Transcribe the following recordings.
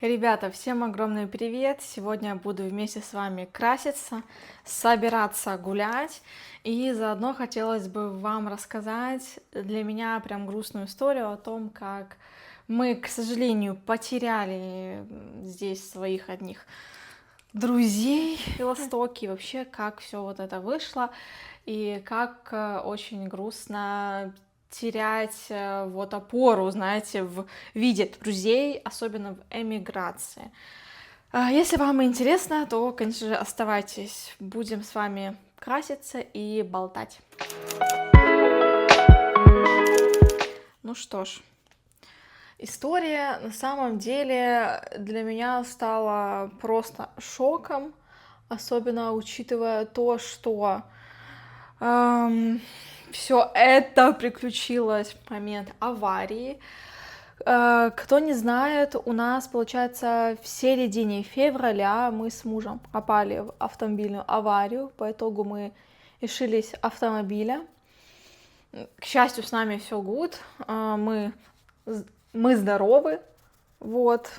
Ребята, всем огромный привет! Сегодня я буду вместе с вами краситься, собираться гулять, и заодно хотелось бы вам рассказать для меня прям грустную историю о том, как мы, к сожалению, потеряли здесь своих одних друзей в Востоке, и вообще как все вот это вышло, и как очень грустно терять вот опору, знаете, в виде друзей, особенно в эмиграции. Если вам интересно, то, конечно же, оставайтесь. Будем с вами краситься и болтать. Ну что ж, история на самом деле для меня стала просто шоком, особенно учитывая то, что все это приключилось в момент аварии. Кто не знает, у нас, получается, в середине февраля мы с мужем попали в автомобильную аварию. По итогу мы лишились автомобиля. К счастью, с нами все good. Мы здоровы. Вот.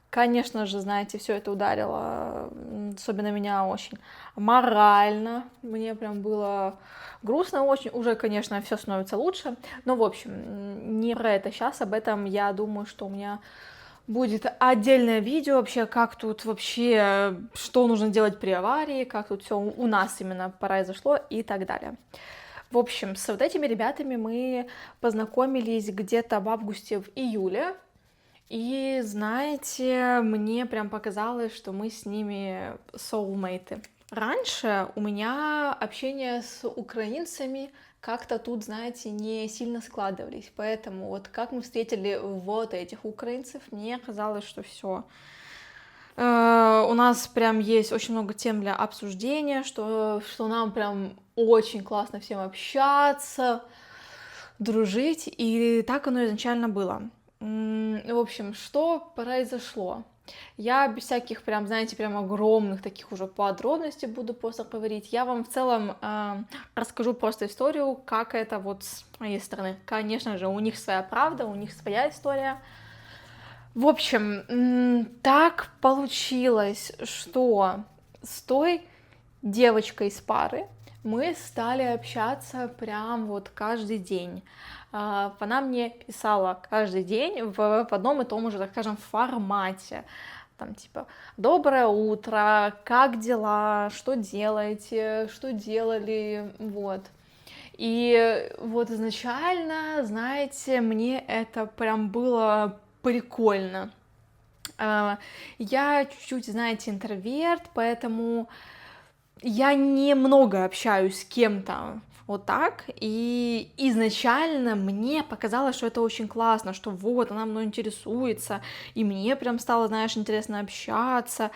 Конечно же, знаете, все это ударило, особенно меня, очень морально. Мне прям было грустно очень. Уже, конечно, все становится лучше. Но, в общем, не про это сейчас. Об этом, я думаю, что у меня будет отдельное видео вообще, как тут вообще, что нужно делать при аварии, как тут все у нас именно произошло и так далее. В общем, с вот этими ребятами мы познакомились где-то в августе, в июле. И знаете, мне прям показалось, что мы с ними soulmates. Раньше у меня общение с украинцами как-то тут, знаете, не сильно складывались. Поэтому вот как мы встретили вот этих украинцев, мне казалось, что все. У нас прям есть очень много тем для обсуждения, что нам прям очень классно всем общаться, дружить. И так оно изначально было. В общем, что произошло? Я без всяких прям, знаете, прям огромных таких уже подробностей буду просто говорить. Я вам в целом расскажу просто историю, как это вот с моей стороны. Конечно же, у них своя правда, у них своя история. В общем, так получилось, что с той девочкой из пары мы стали общаться прям вот каждый день. Она мне писала каждый день в одном и том же, так скажем, формате. Там типа: доброе утро, как дела, что делаете, что делали, вот. И вот изначально, знаете, мне это прям было прикольно. Я чуть-чуть, знаете, интроверт, поэтому я немного общаюсь с кем-то вот так, и изначально мне показалось, что это очень классно, что вот, она мной интересуется, и мне прям стало, знаешь, интересно общаться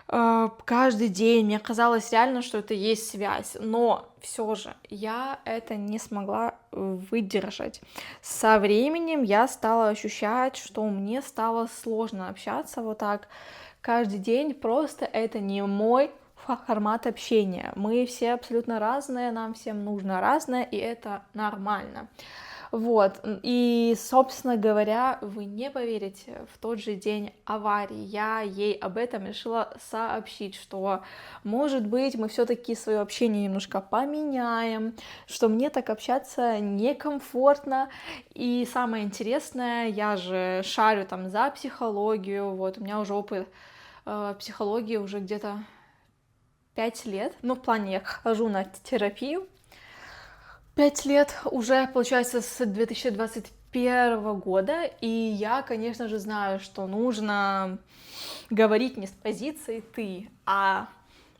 каждый день, мне казалось реально, что это есть связь, но все же я это не смогла выдержать. Со временем я стала ощущать, что мне стало сложно общаться вот так каждый день, просто это не мой формат общения. Мы все абсолютно разные, нам всем нужно разное, и это нормально. Вот, и, собственно говоря, вы не поверите, в тот же день аварии я ей об этом решила сообщить, что, может быть, мы все-таки свое общение немножко поменяем, что мне так общаться некомфортно, и самое интересное, я же шарю там за психологию, вот, у меня уже опыт психологии уже где-то 5 лет, ну, в плане я хожу на терапию 5 лет уже, получается, с 2021 года, и я, конечно же, знаю, что нужно говорить не с позиции «ты», а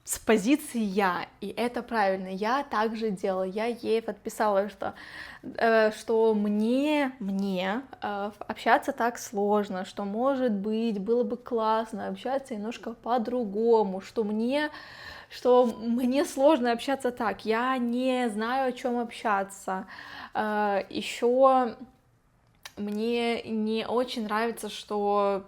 с позиции «я», и это правильно, я также делала, я ей подписала, что мне общаться так сложно, что, может быть, было бы классно общаться немножко по-другому, что мне сложно общаться так, я не знаю, о чем общаться. Еще мне не очень нравится, что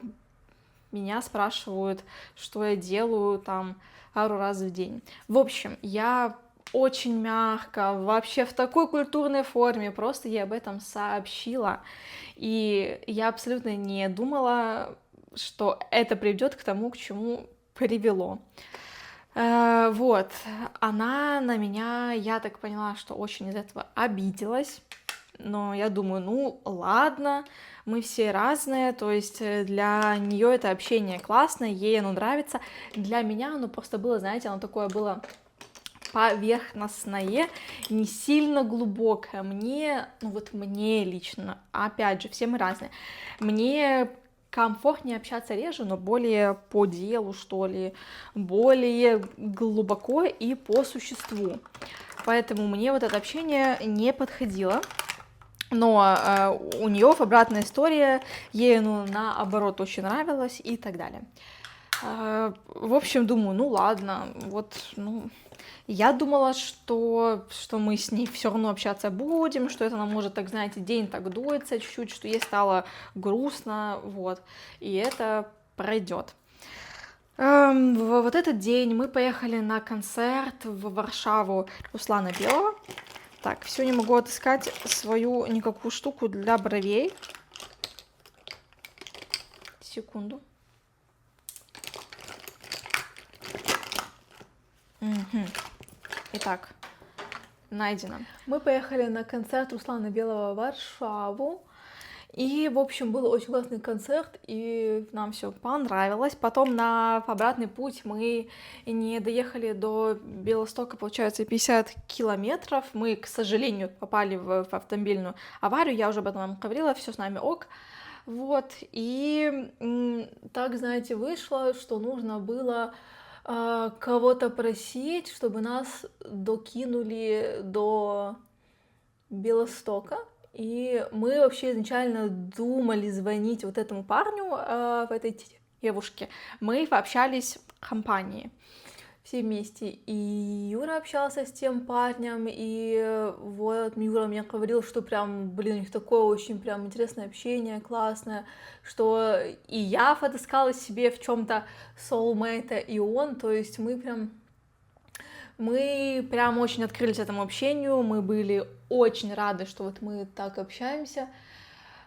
меня спрашивают, что я делаю там пару раз в день. В общем, я очень мягко, вообще в такой культурной форме, просто ей об этом сообщила. И я абсолютно не думала, что это приведет к тому, к чему привело. Вот, она на меня, я так поняла, что очень из этого обиделась, но я думаю, ну ладно, мы все разные, то есть для нее это общение классное, ей оно нравится, для меня оно просто было, знаете, оно такое было поверхностное, не сильно глубокое. Мне, ну вот мне лично, опять же, все мы разные, мне комфортнее общаться реже, но более по делу, что ли, более глубоко и по существу. Поэтому мне вот это общение не подходило. Но у нее обратная история, ей ну, наоборот очень нравилось и так далее. В общем, думаю, ну ладно, вот, ну, я думала, что мы с ней все равно общаться будем, что это нам может, так знаете, день так дуется чуть-чуть, что ей стало грустно, вот, и это пройдет. Вот этот день мы поехали на концерт в Варшаву Руслана Белого. Так, все не могу отыскать свою никакую штуку для бровей. Секунду. Угу. Итак, найдено. Мы поехали на концерт Руслана Белого в Варшаву. И, в общем, был очень классный концерт, и нам все понравилось. Потом на обратный путь мы не доехали до Белостока, получается, 50 километров. Мы, к сожалению, попали в автомобильную аварию, я уже об этом вам говорила, все с нами ок. Вот, и так, знаете, вышло, что нужно было кого-то просить, чтобы нас докинули до Белостока. И мы вообще изначально думали звонить вот этому парню, в этой девушке. Мы пообщались в компании все вместе. И Юра общался с тем парнем, и вот Юра мне говорил, что прям, блин, у них такое очень прям интересное общение, классное, что и я отыскала себе в чем-то soulmate, и он, то есть мы прям очень открылись этому общению, мы были очень рады, что вот мы так общаемся,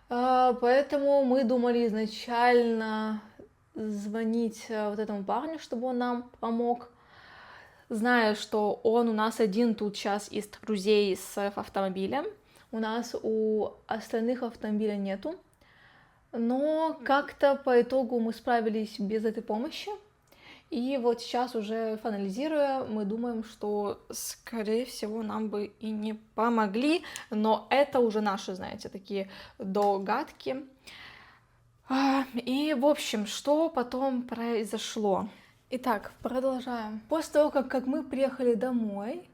поэтому мы думали изначально звонить вот этому парню, чтобы он нам помог, зная, что он у нас один тут сейчас из друзей с автомобилем, у нас у остальных автомобиля нету, но как-то по итогу мы справились без этой помощи. И вот сейчас уже финализируя, мы думаем, что, скорее всего, нам бы и не помогли, но это уже наши, знаете, такие догадки. И, в общем, что потом произошло? Итак, продолжаем. После того, как мы приехали домой,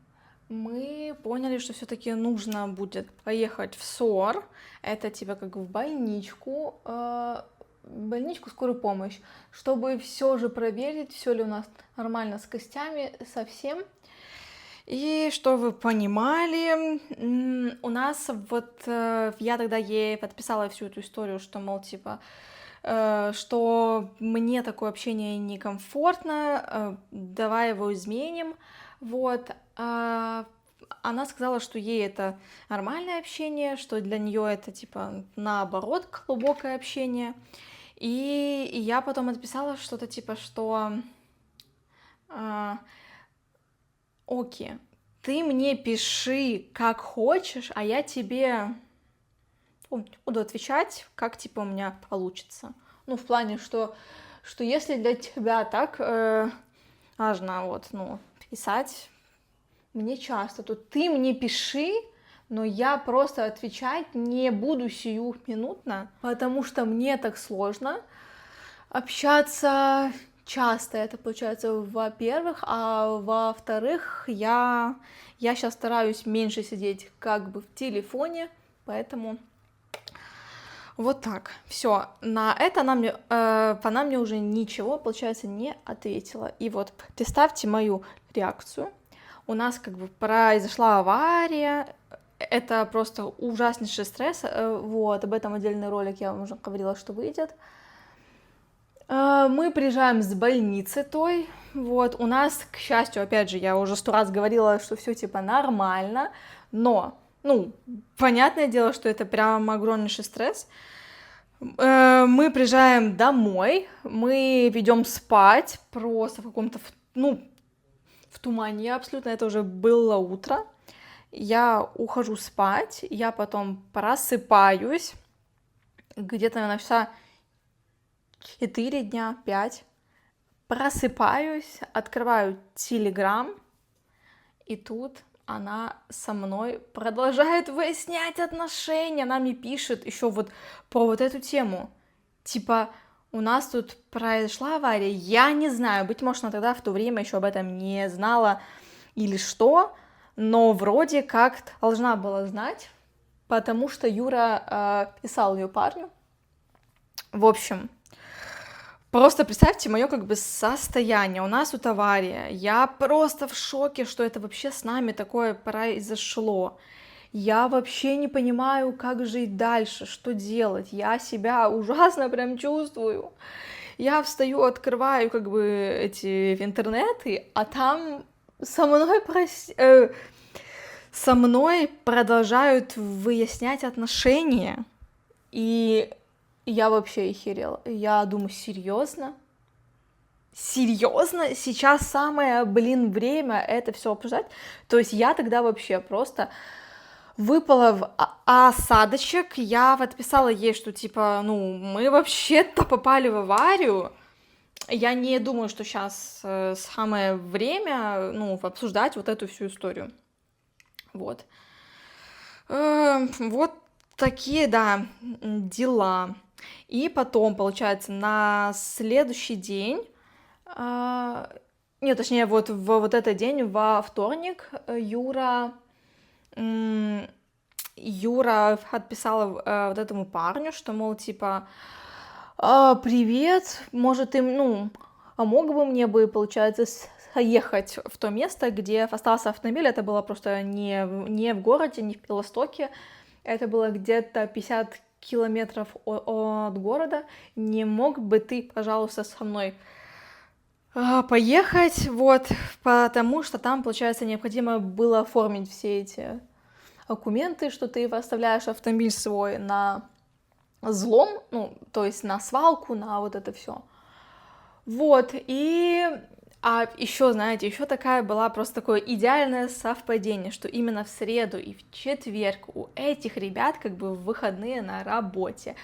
мы поняли, что все-таки нужно будет поехать в СОР, это типа как в больничку, скорую помощь, чтобы все же проверить, все ли у нас нормально с костями, со всем. И что вы понимали, у нас вот, я тогда ей подписала всю эту историю, что, мол, типа, что мне такое общение некомфортно, давай его изменим, вот. Она сказала, что ей это нормальное общение, что для нее это, типа, наоборот, глубокое общение. И я потом отписала что-то типа, что окей, ты мне пиши как хочешь, а я тебе буду отвечать, как типа у меня получится. Ну, в плане, что если для тебя так важно вот, ну, писать мне часто, то ты мне пиши, но я просто отвечать не буду сиюминутно, потому что мне так сложно общаться часто, это получается, во-первых, а во-вторых, я сейчас стараюсь меньше сидеть как бы в телефоне, поэтому вот так. Все, на это она мне уже ничего, получается, не ответила. И вот представьте мою реакцию. У нас как бы произошла авария, это просто ужаснейший стресс, вот, об этом отдельный ролик, я вам уже говорила, что выйдет. Мы приезжаем с больницы той, вот, у нас, к счастью, опять же, я уже 100 раз говорила, что все типа нормально, но, ну, понятное дело, что это прям огромнейший стресс. Мы приезжаем домой, мы ведем спать просто в каком-то, ну, в тумане абсолютно, это уже было утро. Я ухожу спать, я потом просыпаюсь, где-то на часа 4 дня, 5. Просыпаюсь, открываю Телеграм, и тут она со мной продолжает выяснять отношения. Она мне пишет еще вот про вот эту тему. Типа, у нас тут произошла авария. Я не знаю, быть может, она тогда в то время еще об этом не знала или что, но вроде как должна была знать, потому что Юра писал ее парню. В общем, просто представьте мое как бы состояние. У нас тут авария. Я просто в шоке, что это вообще с нами такое произошло. Я вообще не понимаю, как жить дальше, что делать. Я себя ужасно прям чувствую. Я встаю, открываю как бы эти интернеты, а там со мной продолжают выяснять отношения. И я вообще охерела. Я думаю, серьезно? Серьезно? Сейчас самое, время это все обсуждать? То есть я тогда вообще просто выпала в осадочек, я отписала ей, что типа, ну, мы вообще-то попали в аварию. Я не думаю, что сейчас самое время, ну, обсуждать вот эту всю историю. Вот. Вот такие, да, дела. И потом, получается, на следующий день, нет, точнее, вот в вот этот день, во вторник, Юра отписала вот этому парню, что, мол, типа, привет, может, ты, ну, а мог бы мне бы, получается, ехать в то место, где остался автомобиль, это было просто не в городе, не в Белостоке, это было где-то 50 километров от города, не мог бы ты, пожалуйста, со мной поехать, вот, потому что там, получается, необходимо было оформить все эти документы, что ты оставляешь автомобиль свой на взлом, ну, то есть на свалку, на вот это все. Вот, а еще, знаете, еще такая была просто такое идеальное совпадение, что именно в среду и в четверг у этих ребят как бы выходные на работе.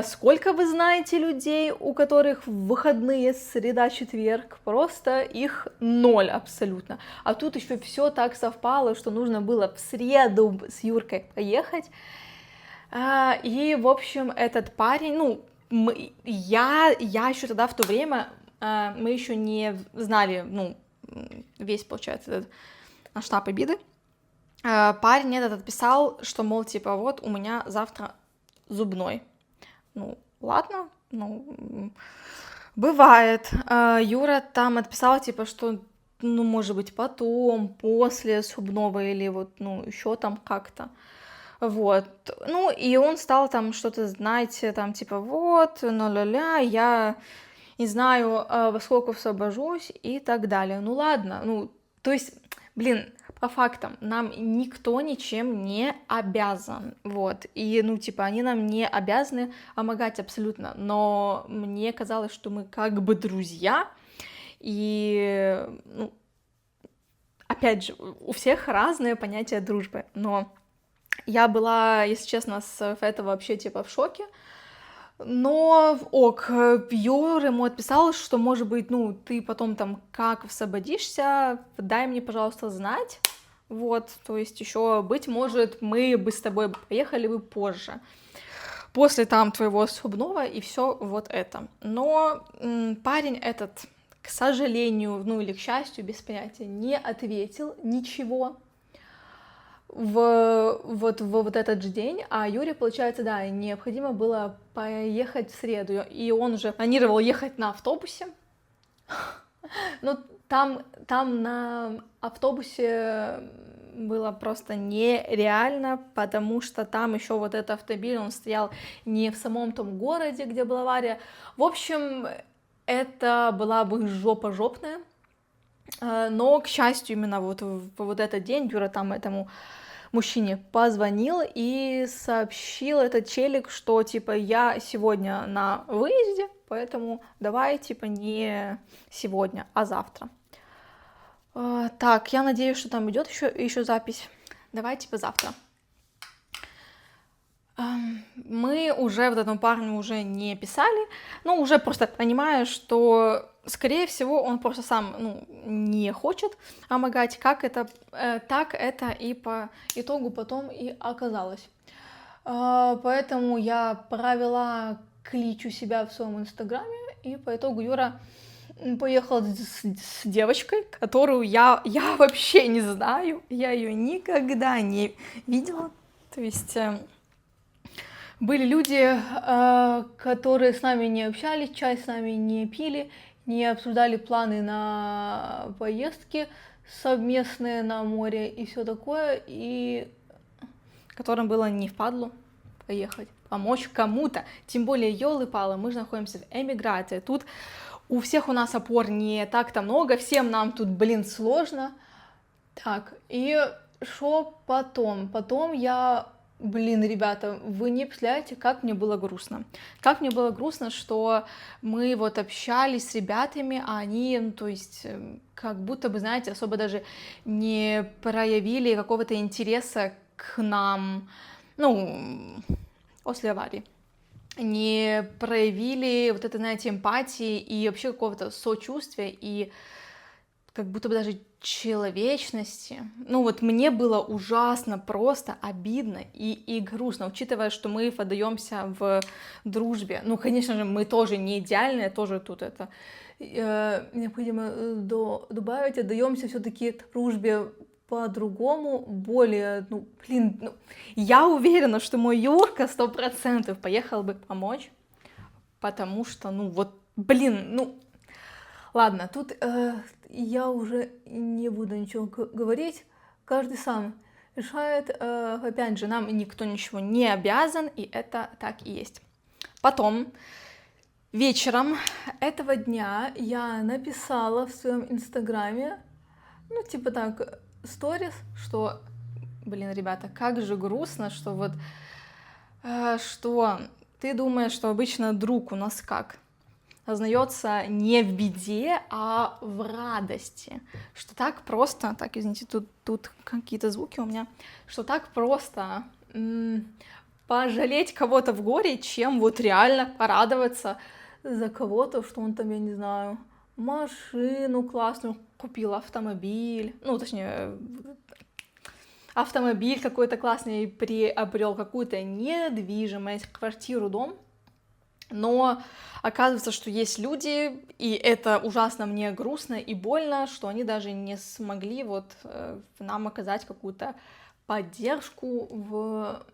Сколько вы знаете людей, у которых выходные среда-четверг? Просто их 0 абсолютно. А тут еще все так совпало, что нужно было в среду с Юркой поехать. И, в общем, этот парень, ну, я еще тогда в то время, мы еще не знали, ну, весь, получается, этот масштаб обиды. Парень этот отписал, что, мол, типа, вот у меня завтра зубной. Ну, ладно, ну, бывает. Юра там отписал, типа, что, ну, может быть, потом, после зубного или вот, ну, еще там как-то. Вот, ну, и он стал там что-то, знаете, там, типа, вот, ну, ля-ля, я не знаю, во сколько освобожусь и так далее. Ну, ладно, ну, то есть, блин, по фактам, нам никто ничем не обязан, вот, и, ну, типа, они нам не обязаны помогать абсолютно, но мне казалось, что мы как бы друзья, и, ну, опять же, у всех разные понятия дружбы, но я была, если честно, с этого вообще типа в шоке. Но ок, Юра ему отписал, что, может быть, ну, ты потом там как освободишься, дай мне, пожалуйста, знать. Вот, то есть еще, быть может, мы бы с тобой поехали бы позже. После там твоего зубного и все вот это. Но парень этот, к сожалению, ну или к счастью, без понятия, не ответил ничего в вот этот же день, а Юре, получается, да, необходимо было поехать в среду, и он уже планировал ехать на автобусе, но там на автобусе было просто нереально, потому что там еще вот этот автомобиль, он стоял не в самом том городе, где была авария. В общем, это была бы жопа жопная, но, к счастью, именно вот этот день Юра там этому мужчине позвонил и сообщил этот челик, что, типа, я сегодня на выезде, поэтому давай, типа, не сегодня, а завтра. Так, я надеюсь, что там идет еще запись. Давай, типа, завтра. Мы уже вот этому парню уже не писали, но уже просто понимаю, что, скорее всего, он просто сам, ну, не хочет помогать, так это и по итогу потом и оказалось. Поэтому я провела клич у себя в своем инстаграме, и по итогу Юра поехал с девочкой, которую я вообще не знаю, я ее никогда не видела, то есть... Были люди, которые с нами не общались, чай с нами не пили, не обсуждали планы на поездки совместные на море и все такое, и которым было не впадлу поехать, помочь кому-то. Тем более, ёлы-палы, мы же находимся в эмиграции, тут у всех у нас опор не так-то много, всем нам тут, блин, сложно. Так, и что потом? Потом я... Блин, ребята, вы не представляете, как мне было грустно. Как мне было грустно, что мы вот общались с ребятами, а они, ну, то есть, как будто бы, знаете, особо даже не проявили какого-то интереса к нам, ну, после аварии. Не проявили вот это, знаете, эмпатии и вообще какого-то сочувствия и как будто бы даже человечности. Ну вот мне было ужасно просто обидно и грустно, учитывая, что мы подаемся в дружбе. Ну, конечно же, мы тоже не идеальные, тоже тут это необходимо добавить, отдаемся все-таки дружбе по-другому, более, ну, блин, ну, я уверена, что мой Юрка 100% поехал бы помочь, потому что, ну, вот, блин, ну, ладно, тут я уже не буду ничего говорить, каждый сам решает, опять же, нам никто ничего не обязан, и это так и есть. Потом, вечером этого дня я написала в своем инстаграме, ну, типа так, сторис, что, блин, ребята, как же грустно, что вот, что ты думаешь, что обычно друг у нас как? Познается не в беде, а в радости. Что так просто, так, извините, тут какие-то звуки у меня, что так просто пожалеть кого-то в горе, чем вот реально порадоваться за кого-то, что он там, я не знаю, машину классную купил, автомобиль, ну, точнее, автомобиль какой-то классный приобрел, какую-то недвижимость, квартиру, дом. Но оказывается, что есть люди, и это ужасно мне грустно и больно, что они даже не смогли вот нам оказать какую-то поддержку в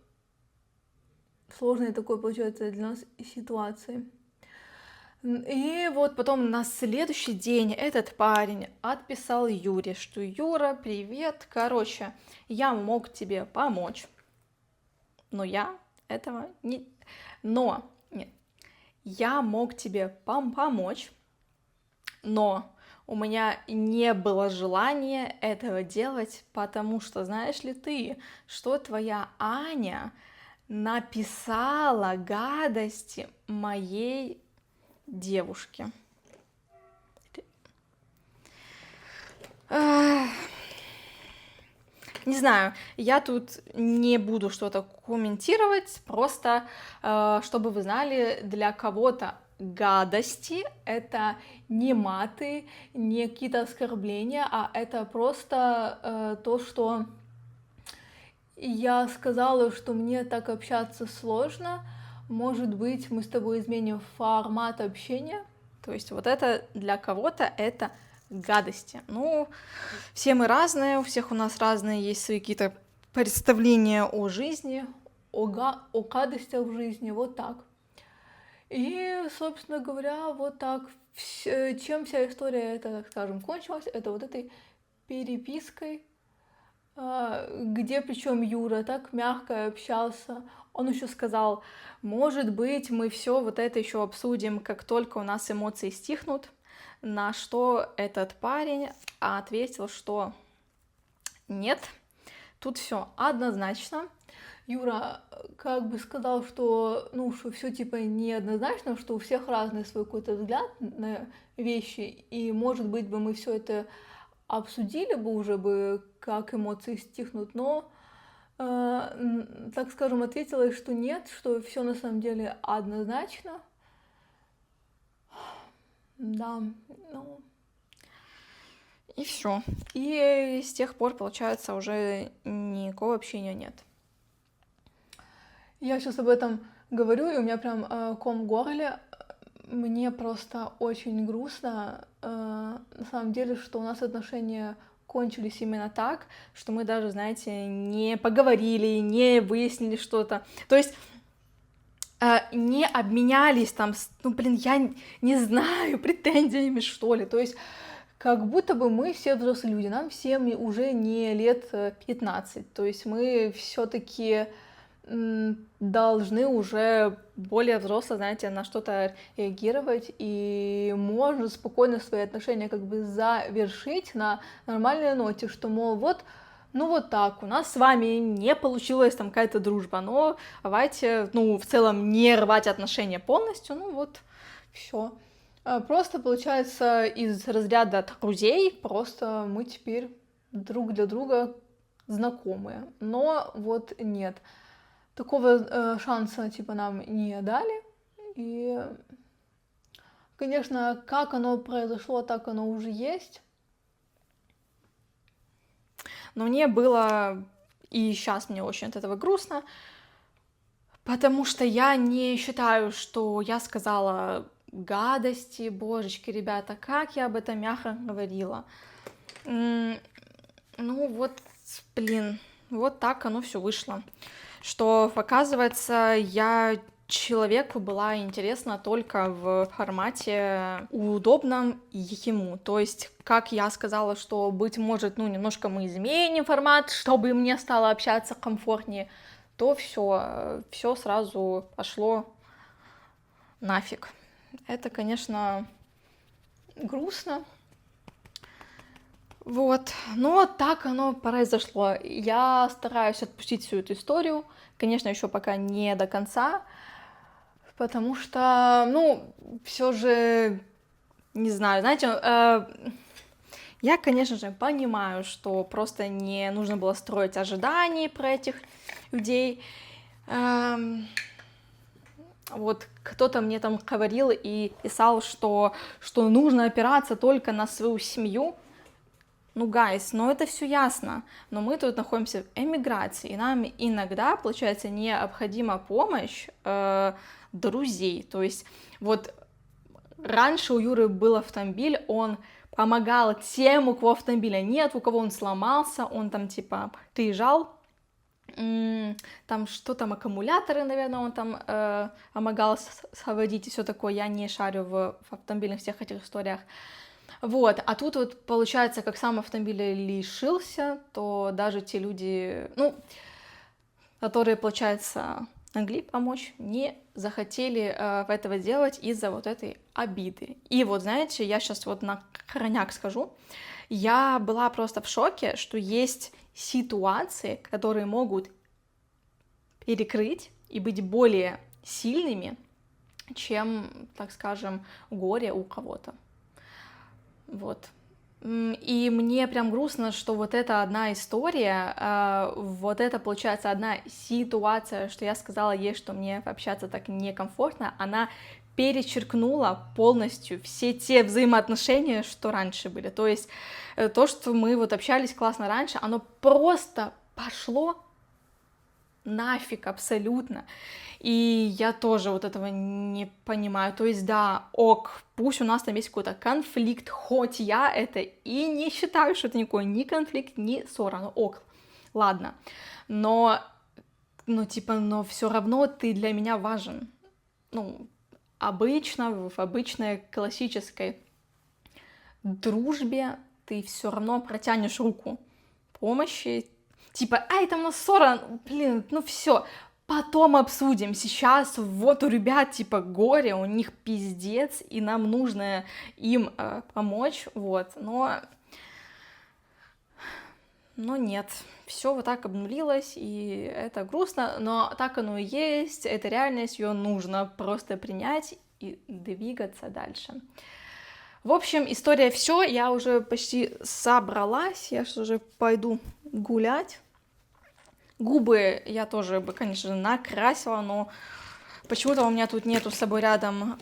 сложной такой, получается, для нас ситуации. И вот потом на следующий день этот парень отписал Юре, что Юра, привет, короче, я мог тебе помочь, но я этого не... Но, нет, я мог тебе помочь, но у меня не было желания этого делать, потому что, знаешь ли ты, что твоя Аня написала гадости моей девушке. Не знаю, я тут не буду что-то комментировать, просто чтобы вы знали, для кого-то гадости это не маты, не какие-то оскорбления, а это просто то, что я сказала, что мне так общаться сложно, может быть, мы с тобой изменим формат общения, то есть вот это для кого-то это гадости. Ну, все мы разные, у всех у нас разные есть свои какие-то представления о жизни, о гадостях в жизни, вот так. И, собственно говоря, вот так, чем вся история, это, так скажем, кончилась, это вот этой перепиской Где причем Юра так мягко общался. Он еще сказал, может быть, мы все вот это еще обсудим, как только у нас эмоции стихнут. На что этот парень ответил, что нет, тут все однозначно. Юра как бы сказал, что, ну, что все типа неоднозначно, что у всех разный свой какой-то взгляд на вещи, и, может быть, бы мы все это обсудили бы уже бы, как эмоции стихнут, но, так скажем, ответила, что нет, что все на самом деле однозначно. Да, ну, и все. И с тех пор, получается, уже никакого общения нет. Я сейчас об этом говорю, и у меня прям ком в горле. Мне просто очень грустно, на самом деле, что у нас отношения кончились именно так, что мы даже, знаете, не поговорили, не выяснили что-то. То есть не обменялись там, ну, блин, я не знаю, претензиями, что ли. То есть как будто бы мы все взрослые люди, нам всем уже не лет 15. То есть мы все-таки должны уже более взросло, знаете, на что-то реагировать, и можно спокойно свои отношения как бы завершить на нормальной ноте, что, мол, вот, ну вот так, у нас с вами не получилась там какая-то дружба, но давайте, ну, в целом не рвать отношения полностью, ну вот, все. Просто, получается, из разряда друзей, просто мы теперь друг для друга знакомые, но вот нет. Такого шанса, типа, нам не дали, и, конечно, как оно произошло, так оно уже есть. Но мне было, и сейчас мне очень от этого грустно, потому что я не считаю, что я сказала гадости, божечки, ребята, как я об этом мягко говорила. Ну вот, блин, вот так оно все вышло. Что, оказывается, я человеку была интересна только в формате удобном ему. То есть, как я сказала, что, быть может, ну, немножко мы изменим формат, чтобы мне стало общаться комфортнее, то все сразу пошло нафиг. Это, конечно, грустно. Вот, но так оно произошло. Я стараюсь отпустить всю эту историю, конечно, еще пока не до конца, потому что, ну, все же, не знаю, знаете, я, конечно же, понимаю, что просто не нужно было строить ожиданий про этих людей. Вот кто-то мне там говорил и писал, что нужно опираться только на свою семью. Ну, гайс, но это все ясно, но мы тут находимся в эмиграции, и нам иногда, получается, необходима помощь друзей. То есть вот раньше у Юры был автомобиль, он помогал тем, у кого автомобиля нет, у кого он сломался, он там типа приезжал, там что там, аккумуляторы, наверное, он там помогал сводить и все такое, я не шарю в автомобильных всех этих историях. Вот, а тут вот получается, как сам автомобиль лишился, то даже те люди, ну, которые, получается, могли помочь, не захотели этого делать из-за вот этой обиды. И вот, знаете, я сейчас вот на крайняк скажу, я была просто в шоке, что есть ситуации, которые могут перекрыть и быть более сильными, чем, так скажем, горе у кого-то. Вот. И мне прям грустно, что вот это одна история, вот это, получается, одна ситуация, что я сказала ей, что мне общаться так некомфортно, она перечеркнула полностью все те взаимоотношения, что раньше были. То есть то, что мы вот общались классно раньше, оно просто пошло нафиг абсолютно. И я тоже вот этого не понимаю. То есть, да, ок, пусть у нас там есть какой-то конфликт, хоть я это и не считаю, что это никакой ни конфликт, ни ссора, ну ок, ладно. Но все равно ты для меня важен. Ну, обычно, в обычной классической дружбе ты все равно протянешь руку помощи типа, ай, там у нас ссора, блин, ну все, потом обсудим. Сейчас вот у ребят, типа, горе, у них пиздец, и нам нужно им помочь, вот, но нет, все вот так обнулилось, и это грустно, но так оно и есть, это реальность, ее нужно просто принять и двигаться дальше. В общем, история все, я уже почти собралась, я же уже пойду гулять. Губы я тоже бы, конечно, накрасила, но почему-то у меня тут нету с собой рядом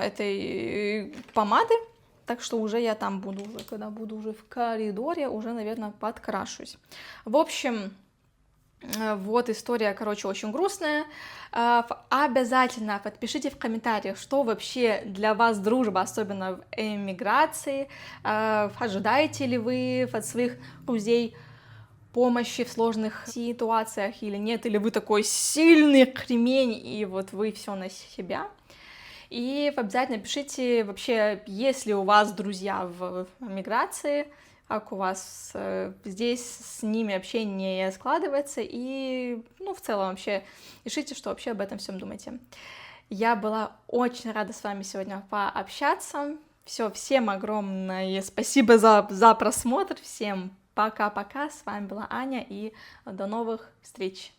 этой помады, так что уже я там буду, уже когда буду уже в коридоре, уже, наверное, подкрашусь. В общем, вот история, короче, очень грустная. Обязательно подпишите в комментариях, что вообще для вас дружба, особенно в эмиграции. Ожидаете ли вы от своих друзей помощи в сложных ситуациях или нет, или вы такой сильный кремень, и вот вы все на себя. И обязательно пишите вообще, есть ли у вас друзья в эмиграции, как у вас здесь с ними общение не складывается, и, ну, в целом вообще пишите, что вообще об этом всем думаете. Я была очень рада с вами сегодня пообщаться. Все, всем огромное спасибо за просмотр, всем пока-пока, с вами была Аня, и до новых встреч!